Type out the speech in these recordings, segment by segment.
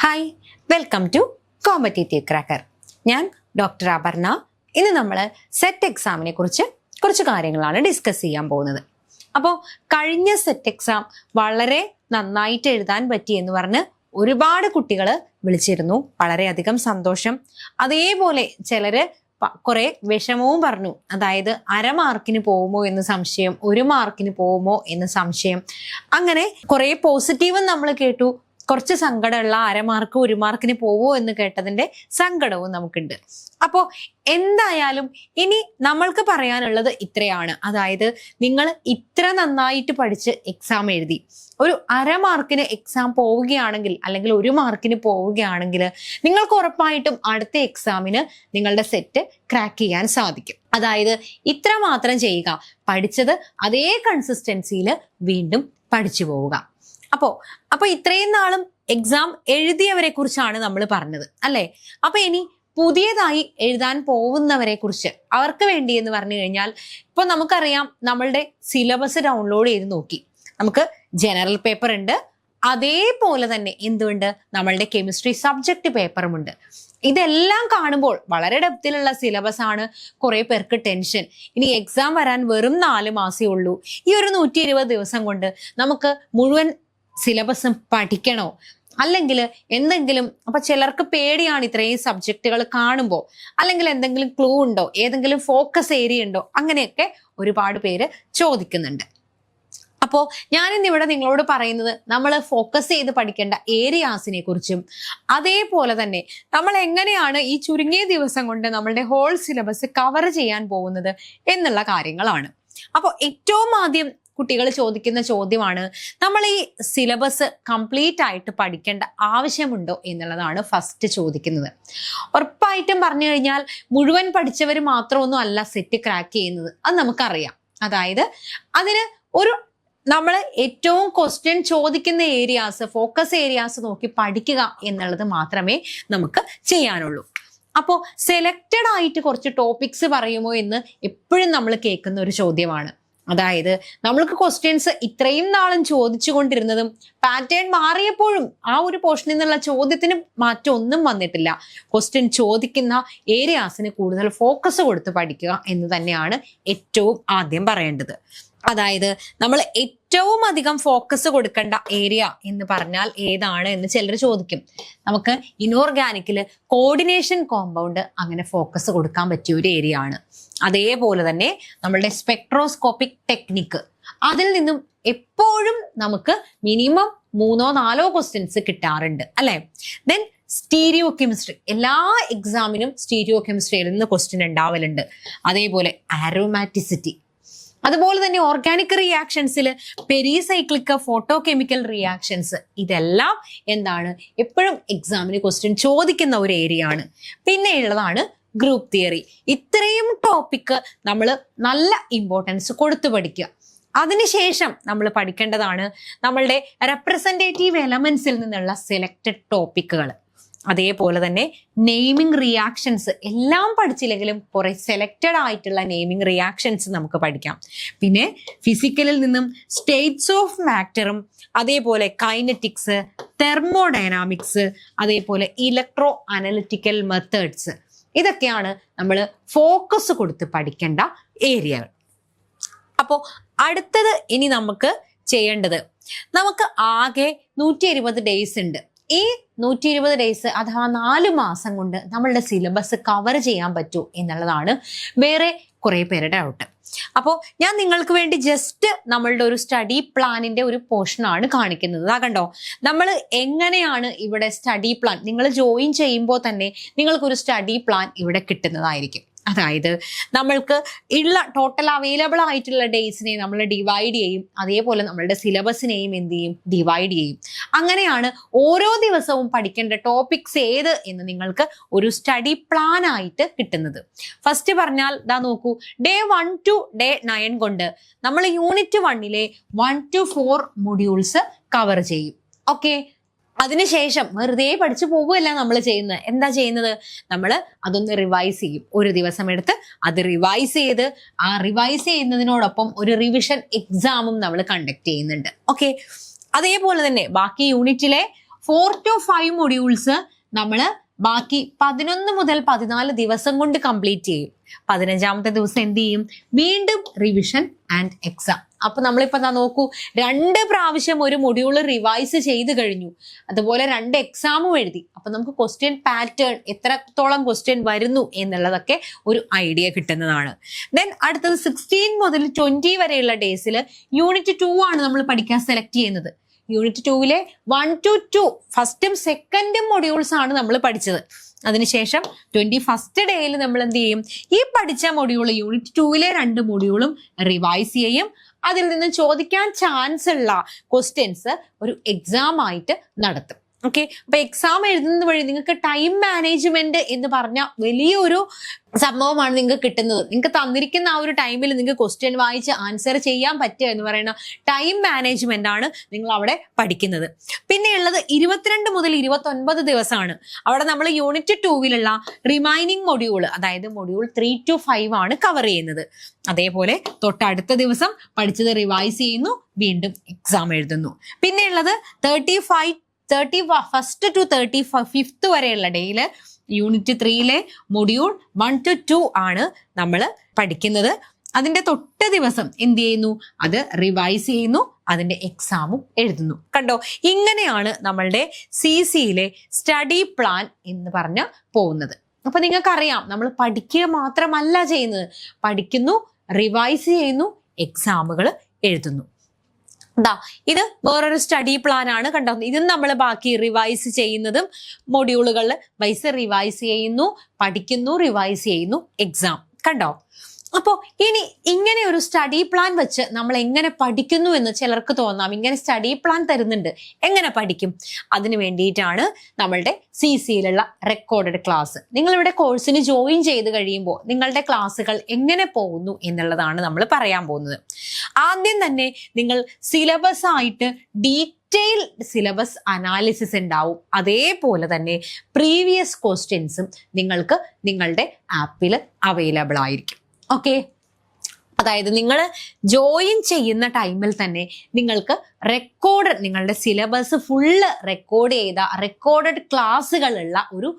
Hi, welcome to competitive cracker. ഞാൻ doctor Aparna. ഇന്ന് നമ്മൾ സെറ്റ് എക്സാമിനെ കുറിച്ച് കുറച്ച് കാര്യങ്ങളാണ് ഡിസ്കസ് ചെയ്യാൻ പോകുന്നത്. അപ്പോൾ കഴിഞ്ഞ സെറ്റ് എക്സാം വളരെ നന്നായിട്ട് എഴുതാൻ പറ്റി എന്ന് പറഞ്ഞ് ഒരുപാട് കുട്ടികൾ വിളിച്ചിരുന്നു. വളരെയധികം സന്തോഷം. അതേപോലെ ചിലര് കുറെ വിഷമവും പറഞ്ഞു. അതായത് 1/2 മാർക്കിന് പോകുമോ എന്ന് സംശയം, 1 മാർക്കിന് പോകുമോ എന്ന് സംശയം. അങ്ങനെ കുറെ പോസിറ്റീവും നമ്മൾ കേട്ടു. കുറച്ച് സങ്കടമുള്ള 1/2 മാർക്ക് 1 മാർക്കിന് പോവോ എന്ന് കേട്ടതിന്റെ സങ്കടവും നമുക്കുണ്ട്. അപ്പോൾ എന്തായാലും ഇനി നമ്മൾക്ക് പറയാനുള്ളത് ഇത്രയാണ്. അതായത് നിങ്ങൾ ഇത്ര നന്നായിട്ട് പഠിച്ച് എക്സാം എഴുതി ഒരു 1/2 മാർക്കിന് എക്സാം പോവുകയാണെങ്കിൽ അല്ലെങ്കിൽ 1 മാർക്കിന് പോവുകയാണെങ്കിൽ നിങ്ങൾക്ക് ഉറപ്പായിട്ടും അടുത്ത എക്സാമിന് നിങ്ങളുടെ സെറ്റ് ക്രാക്ക് ചെയ്യാൻ സാധിക്കും. അതായത് ഇത്ര മാത്രം ചെയ്യുക, പഠിച്ചത് അതേ കൺസിസ്റ്റൻസിയിൽ വീണ്ടും പഠിച്ചു പോവുക. അപ്പൊ ഇത്രയും നാളും എക്സാം എഴുതിയവരെ കുറിച്ചാണ് നമ്മൾ പറഞ്ഞത് അല്ലെ. അപ്പൊ ഇനി പുതിയതായി എഴുതാൻ പോകുന്നവരെ കുറിച്ച് അവർക്ക് വേണ്ടി എന്ന് പറഞ്ഞു കഴിഞ്ഞാൽ, ഇപ്പൊ നമുക്കറിയാം നമ്മളുടെ സിലബസ് ഡൗൺലോഡ് ചെയ്ത് നോക്കി. നമുക്ക് ജനറൽ പേപ്പർ ഉണ്ട്, അതേപോലെ തന്നെ എന്തുണ്ട്, നമ്മളുടെ കെമിസ്ട്രി സബ്ജക്ട് പേപ്പറും ഉണ്ട്. ഇതെല്ലാം കാണുമ്പോൾ വളരെ ഡെപ്തിലുള്ള സിലബസ് ആണ്. കുറെ പേർക്ക് ടെൻഷൻ, ഇനി എക്സാം വരാൻ വെറും 4 മാസേ ഉള്ളൂ. ഈ ഒരു 120 ദിവസം കൊണ്ട് നമുക്ക് മുഴുവൻ സിലബസും പഠിക്കണോ, അല്ലെങ്കിൽ എന്തെങ്കിലും, അപ്പൊ ചിലർക്ക് പേടിയാണ് ഇത്രയും സബ്ജക്റ്റുകൾ കാണുമ്പോൾ, അല്ലെങ്കിൽ എന്തെങ്കിലും ക്ലൂ ഉണ്ടോ, ഏതെങ്കിലും ഫോക്കസ് ഏരിയ ഉണ്ടോ, അങ്ങനെയൊക്കെ ഒരുപാട് പേര് ചോദിക്കുന്നുണ്ട്. അപ്പോൾ ഞാനിന്നിവിടെ നിങ്ങളോട് പറയുന്നത് നമ്മൾ ഫോക്കസ് ചെയ്ത് പഠിക്കേണ്ട ഏരിയാസിനെ കുറിച്ചും അതേപോലെ തന്നെ നമ്മൾ എങ്ങനെയാണ് ഈ ചുരുങ്ങിയ ദിവസം കൊണ്ട് നമ്മളുടെ ഹോൾ സിലബസ് കവർ ചെയ്യാൻ പോകുന്നത് എന്നുള്ള കാര്യങ്ങളാണ്. അപ്പോൾ ഏറ്റവും ആദ്യം കുട്ടികൾ ചോദിക്കുന്ന ചോദ്യമാണ്, നമ്മൾ ഈ സിലബസ് കംപ്ലീറ്റ് ആയിട്ട് പഠിക്കേണ്ട ആവശ്യമുണ്ടോ എന്നുള്ളതാണ് ഫസ്റ്റ് ചോദിക്കുന്നത്. ഉറപ്പായിട്ടും പറഞ്ഞു കഴിഞ്ഞാൽ മുഴുവൻ പഠിച്ചവർ മാത്രമൊന്നും അല്ല സെറ്റ് ക്രാക്ക് ചെയ്യുന്നത്, അത് നമുക്കറിയാം. അതായത് അതിന് നമ്മൾ ഏറ്റവും ക്വസ്റ്റ്യൻ ചോദിക്കുന്ന ഏരിയാസ്, ഫോക്കസ് ഏരിയാസ് നോക്കി പഠിക്കുക എന്നുള്ളത് മാത്രമേ നമുക്ക് ചെയ്യാനുള്ളൂ. അപ്പോൾ സെലക്റ്റഡ് ആയിട്ട് കുറച്ച് ടോപ്പിക്സ് പറയുമോ എന്ന് എപ്പോഴും നമ്മൾ കേൾക്കുന്ന ഒരു ചോദ്യമാണ്. അതായത് നമ്മൾക്ക് ക്വസ്റ്റ്യൻസ് ഇത്രയും നാളും ചോദിച്ചുകൊണ്ടിരുന്നതും പാറ്റേൺ മാറിയപ്പോഴും ആ ഒരു പോർഷനിൽ നിന്നുള്ള ചോദ്യത്തിന് മാറ്റം ഒന്നും വന്നിട്ടില്ല. ക്വസ്റ്റ്യൻ ചോദിക്കുന്ന ഏരിയാസിന് കൂടുതൽ ഫോക്കസ് കൊടുത്ത് പഠിക്കുക എന്ന് തന്നെയാണ് ഏറ്റവും ആദ്യം പറയേണ്ടത്. അതായത് നമ്മൾ ഏറ്റവും അധികം ഫോക്കസ് കൊടുക്കേണ്ട ഏരിയ എന്ന് പറഞ്ഞാൽ ഏതാണ് എന്ന് ചിലർ ചോദിക്കും. നമുക്ക് ഇനോർഗാനിക്കില് കോർഡിനേഷൻ കോമ്പൗണ്ട് അങ്ങനെ ഫോക്കസ് കൊടുക്കാൻ പറ്റിയ ഒരു ഏരിയ ആണ്. അതേപോലെ തന്നെ നമ്മളുടെ സ്പെക്ട്രോസ്കോപ്പിക് ടെക്നിക്ക്, അതിൽ നിന്നും എപ്പോഴും നമുക്ക് മിനിമം 3-4 ക്വസ്റ്റ്യൻസ് കിട്ടാറുണ്ട് അല്ലെ. ദെൻ സ്റ്റീരിയോ കെമിസ്ട്രി, എല്ലാ എക്സാമിനും സ്റ്റീരിയോ കെമിസ്ട്രിയിൽ നിന്ന് ക്വസ്റ്റ്യൻ ഉണ്ടാവലുണ്ട്. അതേപോലെ ആരോമാറ്റിസിറ്റി, അതുപോലെ തന്നെ ഓർഗാനിക് റിയാക്ഷൻസിൽ പെരിസൈക്ലിക്, ഫോട്ടോ കെമിക്കൽ റിയാക്ഷൻസ്, ഇതെല്ലാം എന്താണ് എപ്പോഴും എക്സാമിന് ക്വസ്റ്റ്യൻ ചോദിക്കുന്ന ഒരു ഏരിയ ആണ്. പിന്നെ ഉള്ളതാണ് ഗ്രൂപ്പ് തിയറി. ഇത്രയും ടോപ്പിക്ക് നമ്മൾ നല്ല ഇമ്പോർട്ടൻസ് കൊടുത്തു പഠിക്കുക. അതിനുശേഷം നമ്മൾ പഠിക്കേണ്ടതാണ് നമ്മളുടെ റെപ്രസെന്റേറ്റീവ് എലമെന്റ്സിൽ നിന്നുള്ള സെലക്റ്റഡ് ടോപ്പിക്കുകൾ. അതേപോലെ തന്നെ നെയിമിംഗ് റിയാക്ഷൻസ് എല്ലാം പഠിച്ചില്ലെങ്കിലും കുറെ സെലക്റ്റഡ് ആയിട്ടുള്ള നെയിമിംഗ് റിയാക്ഷൻസ് നമുക്ക് പഠിക്കാം. പിന്നെ ഫിസിക്കലിൽ നിന്നും സ്റ്റേറ്റ്സ് ഓഫ് മാറ്ററും അതേപോലെ കൈനറ്റിക്സ്, തെർമോഡൈനാമിക്സ്, അതേപോലെ ഇലക്ട്രോ അനലിറ്റിക്കൽ മെത്തേഡ്സ്, ഇതൊക്കെയാണ് നമ്മൾ ഫോക്കസ് കൊടുത്ത് പഠിക്കേണ്ട ഏരിയകൾ. അപ്പോൾ അടുത്തത് ഇനി നമുക്ക് ചെയ്യേണ്ടത്, നമുക്ക് ആകെ 120 ഡേയ്സ് ഉണ്ട്. ഈ 120 ഡേയ്സ് അഥവാ 4 മാസം കൊണ്ട് നമ്മളുടെ സിലബസ് കവർ ചെയ്യാൻ പറ്റൂ എന്നുള്ളതാണ് വേറെ കുറെ പേരുടെ ഡൗട്ട്. അപ്പോൾ ഞാൻ നിങ്ങൾക്ക് വേണ്ടി ജസ്റ്റ് നമ്മളുടെ ഒരു സ്റ്റഡി പ്ലാനിന്റെ ഒരു പോർഷനാണ് കാണിക്കുന്നത്. കണ്ടോ, നമ്മൾ എങ്ങനെയാണ് ഇവിടെ സ്റ്റഡി പ്ലാൻ, നിങ്ങൾ ജോയിൻ ചെയ്യുമ്പോൾ തന്നെ നിങ്ങൾക്കൊരു സ്റ്റഡി പ്ലാൻ ഇവിടെ കിട്ടുന്നതായിരിക്കും. അതായത് നമ്മൾക്ക് ഉള്ള ടോട്ടൽ അവൈലബിൾ ആയിട്ടുള്ള ഡേയ്സിനെ നമ്മൾ ഡിവൈഡ് ചെയ്യും, അതേപോലെ നമ്മളുടെ സിലബസിനെയും എന്ത് ചെയ്യും, ഡിവൈഡ് ചെയ്യും. അങ്ങനെയാണ് ഓരോ ദിവസവും പഠിക്കേണ്ട ടോപ്പിക്സ് ഏത് എന്ന് നിങ്ങൾക്ക് ഒരു സ്റ്റഡി പ്ലാൻ ആയിട്ട് കിട്ടുന്നത്. ഫസ്റ്റ് പറഞ്ഞാൽ നോക്കൂ, ഡേ 1 to ഡേ 9 കൊണ്ട് നമ്മൾ യൂണിറ്റ് 1-ലെ 1 to 4 മൊഡ്യൂൾസ് കവർ ചെയ്യും. ഓക്കെ, അതിനുശേഷം വെറുതെ പഠിച്ചു പോകുകയല്ല നമ്മൾ ചെയ്യുന്നത്. എന്താ ചെയ്യുന്നത്, നമ്മൾ അതൊന്ന് റിവൈസ് ചെയ്യും. ഒരു ദിവസം എടുത്ത് അത് റിവൈസ് ചെയ്ത് ആ റിവൈസ് ചെയ്യുന്നതിനോടൊപ്പം ഒരു റിവിഷൻ എക്സാമും നമ്മൾ കണ്ടക്ട് ചെയ്യുന്നുണ്ട്. ഓക്കെ, അതേപോലെ തന്നെ ബാക്കി യൂണിറ്റിലെ 4 to 5 മൊഡ്യൂൾസ് നമ്മൾ ബാക്കി 11 മുതൽ 14 ദിവസം കൊണ്ട് കംപ്ലീറ്റ് ചെയ്യും. 15ാമത്തെ ദിവസം എന്ത് ചെയ്യും? വീണ്ടും റിവിഷൻ ആൻഡ് എക്സാം. അപ്പൊ നമ്മളിപ്പോ നോക്കൂ, 2 പ്രാവശ്യം ഒരു മൊഡ്യൂൾ റിവൈസ് ചെയ്ത് കഴിഞ്ഞു, അതുപോലെ 2 എക്സാമും എഴുതി. അപ്പൊ നമുക്ക് ക്വസ്റ്റ്യൻ പാറ്റേൺ, എത്രത്തോളം ക്വസ്റ്റ്യൻ വരുന്നു എന്നുള്ളതൊക്കെ ഒരു ഐഡിയ കിട്ടുന്നതാണ്. ദെൻ അടുത്തത് 16 മുതൽ 20 വരെയുള്ള ഡേയ്സിൽ യൂണിറ്റ് 2 ആണ് നമ്മൾ പഠിക്കാൻ സെലക്ട് ചെയ്യുന്നത്. യൂണിറ്റ് 2 1 to 2 ഫസ്റ്റും സെക്കൻഡും മൊഡ്യൂൾസ് ആണ് നമ്മൾ പഠിച്ചത്. അതിനുശേഷം 21st ഡേയിൽ നമ്മൾ എന്ത് ചെയ്യും? ഈ പഠിച്ച മൊഡ്യൂൾ യൂണിറ്റ് 2 2 മൊഡ്യൂളും റിവൈസ് ചെയ്യും. അതിൽ നിന്ന് ചോദിക്കാൻ ചാൻസ് ഉള്ള ക്വസ്റ്റ്യൻസ് ഒരു എക്സാം ആയിട്ട് നടത്തും. ഓക്കെ, അപ്പൊ എക്സാം എഴുതുന്നത് വഴി നിങ്ങൾക്ക് ടൈം മാനേജ്മെന്റ് എന്ന് പറഞ്ഞ വലിയൊരു സംഭവമാണ് നിങ്ങൾക്ക് കിട്ടുന്നത്. നിങ്ങൾക്ക് തന്നിരിക്കുന്ന ആ ഒരു ടൈമിൽ നിങ്ങൾക്ക് ക്വസ്റ്റ്യൻ വായിച്ച് ആൻസർ ചെയ്യാൻ പറ്റുക എന്ന് പറയുന്ന ടൈം മാനേജ്മെന്റ് ആണ് നിങ്ങൾ അവിടെ പഠിക്കുന്നത്. പിന്നെയുള്ളത് 22 മുതൽ 29 ദിവസമാണ്. അവിടെ നമ്മൾ യൂണിറ്റ് 2 റിമൈനിങ് മൊഡ്യൂൾ, അതായത് മൊഡ്യൂൾ 3 to 5 ആണ് കവർ ചെയ്യുന്നത്. അതേപോലെ തൊട്ടടുത്ത ദിവസം പഠിച്ചത് റിവൈസ് ചെയ്യുന്നു, വീണ്ടും എക്സാം എഴുതുന്നു. പിന്നെയുള്ളത് 31st to 35th വരെയുള്ള ഡേയില് യൂണിറ്റ് 3 മൊഡ്യൂൾ 1 to 2 ആണ് നമ്മൾ പഠിക്കുന്നത്. അതിന്റെ തൊട്ട ദിവസം എന്ത് ചെയ്യുന്നു? അത് റിവൈസ് ചെയ്യുന്നു, അതിന്റെ എക്സാമും എഴുതുന്നു. കണ്ടോ, ഇങ്ങനെയാണ് നമ്മളുടെ CCയിലെ സ്റ്റഡി പ്ലാൻ എന്ന് പറഞ്ഞ് പോകുന്നത്. അപ്പൊ നിങ്ങൾക്കറിയാം, നമ്മൾ പഠിക്കുക മാത്രമല്ല ചെയ്യുന്നത്, പഠിക്കുന്നു, റിവൈസ് ചെയ്യുന്നു, എക്സാമുകൾ എഴുതുന്നു. ഇത് വേറൊരു സ്റ്റഡി പ്ലാൻ ആണ്. കണ്ടോ, ഇതും നമ്മൾ ബാക്കി റിവൈസ് ചെയ്യുന്നതും മൊഡ്യൂളുകൾ വൈസ് റിവൈസ് ചെയ്യുന്നു, പഠിക്കുന്നു, റിവൈസ് ചെയ്യുന്നു, എക്സാം. കണ്ടോ, അപ്പോൾ ഇനി ഇങ്ങനെ ഒരു സ്റ്റഡി പ്ലാൻ വെച്ച് നമ്മൾ എങ്ങനെ പഠിക്കുന്നു എന്ന് ചിലർക്ക് തോന്നാം. ഇങ്ങനെ സ്റ്റഡി പ്ലാൻ തരുന്നുണ്ട്, എങ്ങനെ പഠിക്കും? അതിന് വേണ്ടിയിട്ടാണ് നമ്മളുടെ CCയിലുള്ള റെക്കോർഡഡ് ക്ലാസ്. നിങ്ങളിവിടെ കോഴ്സിന് ജോയിൻ ചെയ്ത് കഴിയുമ്പോൾ നിങ്ങളുടെ ക്ലാസ്സുകൾ എങ്ങനെ പോകുന്നു എന്നുള്ളതാണ് നമ്മൾ പറയാൻ പോകുന്നത്. ആദ്യം തന്നെ നിങ്ങൾ സിലബസ് ആയിട്ട് ഡീറ്റെയിൽഡ് സിലബസ് അനാലിസിസ് ഉണ്ടാവും. അതേപോലെ തന്നെ പ്രീവിയസ് ക്വസ്റ്റ്യൻസും നിങ്ങൾക്ക് നിങ്ങളുടെ ആപ്പിൽ അവൈലബിൾ ആയിരിക്കും. ഓക്കെ, അതായത് നിങ്ങൾ ജോയിൻ ചെയ്യുന്ന ടൈമിൽ തന്നെ നിങ്ങൾക്ക് നിങ്ങളുടെ സിലബസ് ഫുള്ള് റെക്കോർഡ് ചെയ്ത റെക്കോർഡഡ് ക്ലാസ്സുകളുള്ള ഒരു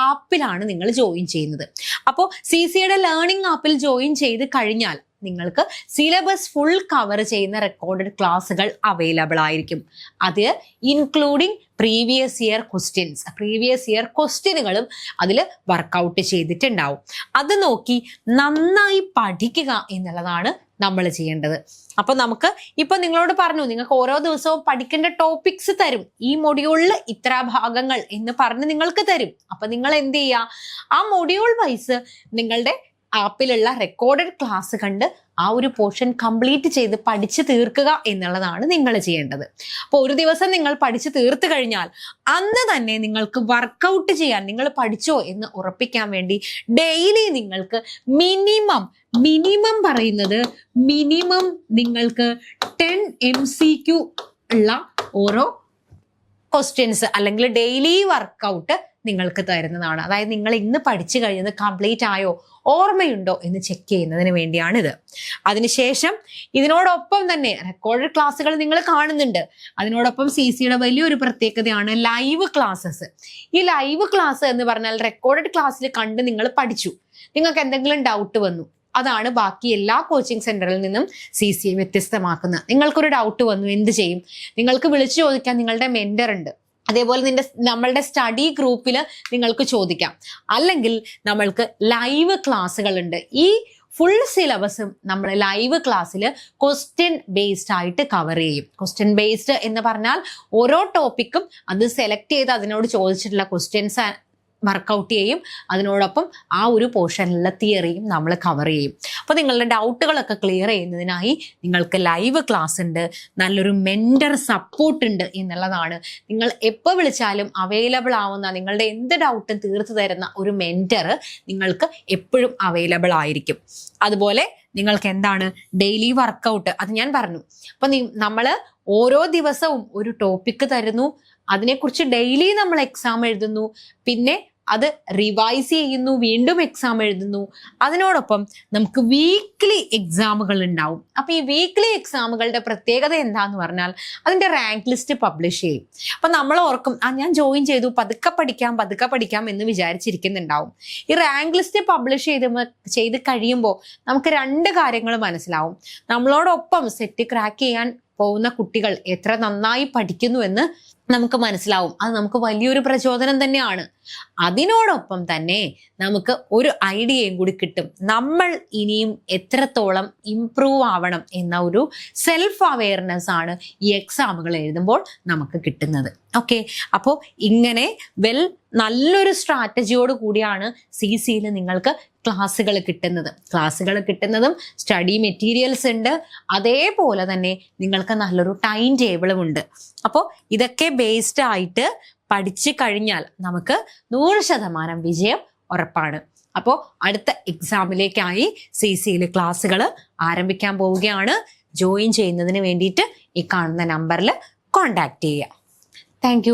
ആപ്പിലാണ് നിങ്ങൾ ജോയിൻ ചെയ്യുന്നത്. അപ്പോൾ CCയുടെ ലേണിംഗ് ആപ്പിൽ ജോയിൻ ചെയ്ത് കഴിഞ്ഞാൽ നിങ്ങൾക്ക് സിലബസ് ഫുൾ കവർ ചെയ്യുന്ന റെക്കോർഡഡ് ക്ലാസ്സുകൾ അവൈലബിൾ ആയിരിക്കും. അത് ഇൻക്ലൂഡിങ് പ്രീവിയസ് ഇയർ ക്വസ്റ്റ്യനുകളും അതിൽ വർക്കൗട്ട് ചെയ്തിട്ടുണ്ടാവും. അത് നോക്കി നന്നായി പഠിക്കുക എന്നുള്ളതാണ് നമ്മൾ ചെയ്യേണ്ടത്. അപ്പൊ നമുക്ക് ഇപ്പൊ നിങ്ങളോട് പറഞ്ഞു, നിങ്ങൾക്ക് ഓരോ ദിവസവും പഠിക്കേണ്ട ടോപ്പിക്സ് തരും. ഈ മൊഡ്യൂളിൽ ഇത്ര ഭാഗങ്ങൾ എന്ന് പറഞ്ഞ് നിങ്ങൾക്ക് തരും. അപ്പൊ നിങ്ങൾ എന്ത് ചെയ്യുക? ആ മൊഡ്യൂൾ വൈസ് നിങ്ങളുടെ ആപ്പിലുള്ള റെക്കോർഡഡ് ക്ലാസ് കണ്ട് ആ ഒരു പോർഷൻ കംപ്ലീറ്റ് ചെയ്ത് പഠിച്ചു തീർക്കുക എന്നുള്ളതാണ് നിങ്ങൾ ചെയ്യേണ്ടത്. അപ്പോൾ ഒരു ദിവസം നിങ്ങൾ പഠിച്ചു തീർത്ത് കഴിഞ്ഞാൽ അന്ന് തന്നെ നിങ്ങൾക്ക് വർക്കൗട്ട് ചെയ്യാൻ, നിങ്ങൾ പഠിച്ചോ എന്ന് ഉറപ്പിക്കാൻ വേണ്ടി ഡെയിലി നിങ്ങൾക്ക് മിനിമം പറയുന്നത് നിങ്ങൾക്ക് 10 MCQ ഉള്ള ഓരോ ക്വസ്റ്റ്യൻസ് അല്ലെങ്കിൽ ഡെയിലി വർക്കൗട്ട് നിങ്ങൾക്ക് തരുന്നതാണ്. അതായത് നിങ്ങൾ ഇന്ന് പഠിച്ചു കഴിഞ്ഞത് കംപ്ലീറ്റ് ആയോ, ഓർമ്മയുണ്ടോ എന്ന് ചെക്ക് ചെയ്യുന്നതിന് വേണ്ടിയാണിത്. അതിനുശേഷം ഇതിനോടൊപ്പം തന്നെ റെക്കോർഡഡ് ക്ലാസ്സുകൾ നിങ്ങൾ കാണുന്നുണ്ട്. അതിനോടൊപ്പം CCയുടെ വലിയൊരു പ്രത്യേകതയാണ് ലൈവ് ക്ലാസ്സസ്. ഈ ലൈവ് ക്ലാസ് എന്ന് പറഞ്ഞാൽ റെക്കോർഡഡ് ക്ലാസ്സിൽ കണ്ട് നിങ്ങൾ പഠിച്ചു, നിങ്ങൾക്ക് എന്തെങ്കിലും ഡൗട്ട് വന്നു, അതാണ് ബാക്കി എല്ലാ കോച്ചിങ് സെന്ററിൽ നിന്നും CCയെ വ്യത്യസ്തമാക്കുന്നത്. നിങ്ങൾക്കൊരു ഡൗട്ട് വന്നു, എന്ത് ചെയ്യും? നിങ്ങൾക്ക് വിളിച്ചു ചോദിക്കാൻ നിങ്ങളുടെ മെന്റർ ഉണ്ട്. അതേപോലെ നമ്മളുടെ സ്റ്റഡി ഗ്രൂപ്പിൽ നിങ്ങൾക്ക് ചോദിക്കാം. അല്ലെങ്കിൽ നമ്മൾക്ക് ലൈവ് ക്ലാസ്സുകൾ ഉണ്ട്. ഈ ഫുൾ സിലബസും നമ്മൾ ലൈവ് ക്ലാസ്സിൽ ക്വസ്റ്റ്യൻ ബേസ്ഡ് ആയിട്ട് കവർ ചെയ്യും. ക്വസ്റ്റ്യൻ ബേസ്ഡ് എന്ന് പറഞ്ഞാൽ ഓരോ ടോപ്പിക്കും അത് സെലക്ട് ചെയ്ത് അതിനോട് ചോദിച്ചിട്ടുള്ള ക്വസ്റ്റ്യൻസ് വർക്കൗട്ട് ചെയ്യും. അതിനോടൊപ്പം ആ ഒരു പോർഷനിലുള്ള തിയറിയും നമ്മൾ കവർ ചെയ്യും. അപ്പോൾ നിങ്ങളുടെ ഡൗട്ടുകളൊക്കെ ക്ലിയർ ചെയ്യുന്നതിനായി നിങ്ങൾക്ക് ലൈവ് ക്ലാസ് ഉണ്ട്, നല്ലൊരു മെന്റർ സപ്പോർട്ട് ഉണ്ട് എന്നുള്ളതാണ്. നിങ്ങൾ എപ്പോൾ വിളിച്ചാലും അവൈലബിൾ ആവുന്ന, നിങ്ങളുടെ എന്ത് ഡൗട്ടും തീർത്തു തരുന്ന ഒരു മെന്റർ നിങ്ങൾക്ക് എപ്പോഴും അവൈലബിൾ ആയിരിക്കും. അതുപോലെ നിങ്ങൾക്ക് എന്താണ് ഡെയിലി വർക്കൗട്ട്, അത് ഞാൻ പറഞ്ഞു. അപ്പൊ നമ്മൾ ഓരോ ദിവസവും ഒരു ടോപ്പിക്ക് തരുന്നു, അതിനെക്കുറിച്ച് ഡെയിലി നമ്മൾ എക്സാം എഴുതുന്നു. പിന്നെ അത് റിവൈസ് ചെയ്യുന്നു, വീണ്ടും എക്സാം എഴുതുന്നു. അതിനോടൊപ്പം നമുക്ക് വീക്ക്ലി എക്സാമുകൾ ഉണ്ടാവും. അപ്പൊ ഈ വീക്ക്ലി എക്സാമുകളുടെ പ്രത്യേകത എന്താന്ന് പറഞ്ഞാൽ അതിന്റെ റാങ്ക് ലിസ്റ്റ് പബ്ലിഷ് ചെയ്യും. അപ്പൊ നമ്മൾ ഓർക്കും, ഞാൻ ജോയിൻ ചെയ്തു, പതുക്കെ പഠിക്കാം എന്ന് വിചാരിച്ചിരിക്കുന്നുണ്ടാവും. ഈ റാങ്ക് ലിസ്റ്റ് പബ്ലിഷ് ചെയ്ത് കഴിയുമ്പോൾ നമുക്ക് രണ്ട് കാര്യങ്ങൾ മനസ്സിലാവും. നമ്മളോടൊപ്പം സെറ്റ് ക്രാക്ക് ചെയ്യാൻ പോകുന്ന കുട്ടികൾ എത്ര നന്നായി പഠിക്കുന്നു എന്ന് നമുക്ക് മനസ്സിലാവും. അത് നമുക്ക് വലിയൊരു പ്രചോദനം തന്നെയാണ്. അതിനോടൊപ്പം തന്നെ നമുക്ക് ഒരു ഐഡിയയും കൂടി കിട്ടും. നമ്മൾ ഇനിയും എത്രത്തോളം ഇംപ്രൂവ് ആവണം എന്ന ഒരു സെൽഫ് അവെയർനെസ് ആണ് ഈ എക്സാമുകൾ എഴുതുമ്പോൾ നമുക്ക് കിട്ടുന്നത്. ഓക്കെ, അപ്പോൾ ഇങ്ങനെ നല്ലൊരു സ്ട്രാറ്റജിയോട് കൂടിയാണ് CCയിൽ നിങ്ങൾക്ക് ക്ലാസ്സുകൾ കിട്ടുന്നതും സ്റ്റഡി മെറ്റീരിയൽസ് ഉണ്ട്. അതേപോലെ തന്നെ നിങ്ങൾക്ക് നല്ലൊരു ടൈം ടേബിളും ഉണ്ട്. അപ്പോൾ ഇതൊക്കെ ബേസ്ഡ് ആയിട്ട് പഠിച്ചു കഴിഞ്ഞാൽ നമുക്ക് 100% വിജയം ഉറപ്പാണ്. അപ്പോൾ അടുത്ത എക്സാമിലേക്കായി CCയിൽ ക്ലാസ്സുകൾ ആരംഭിക്കാൻ പോവുകയാണ്. ജോയിൻ ചെയ്യുന്നതിന് വേണ്ടിയിട്ട് ഈ കാണുന്ന നമ്പറിൽ കോൺടാക്ട് ചെയ്യുക. താങ്ക്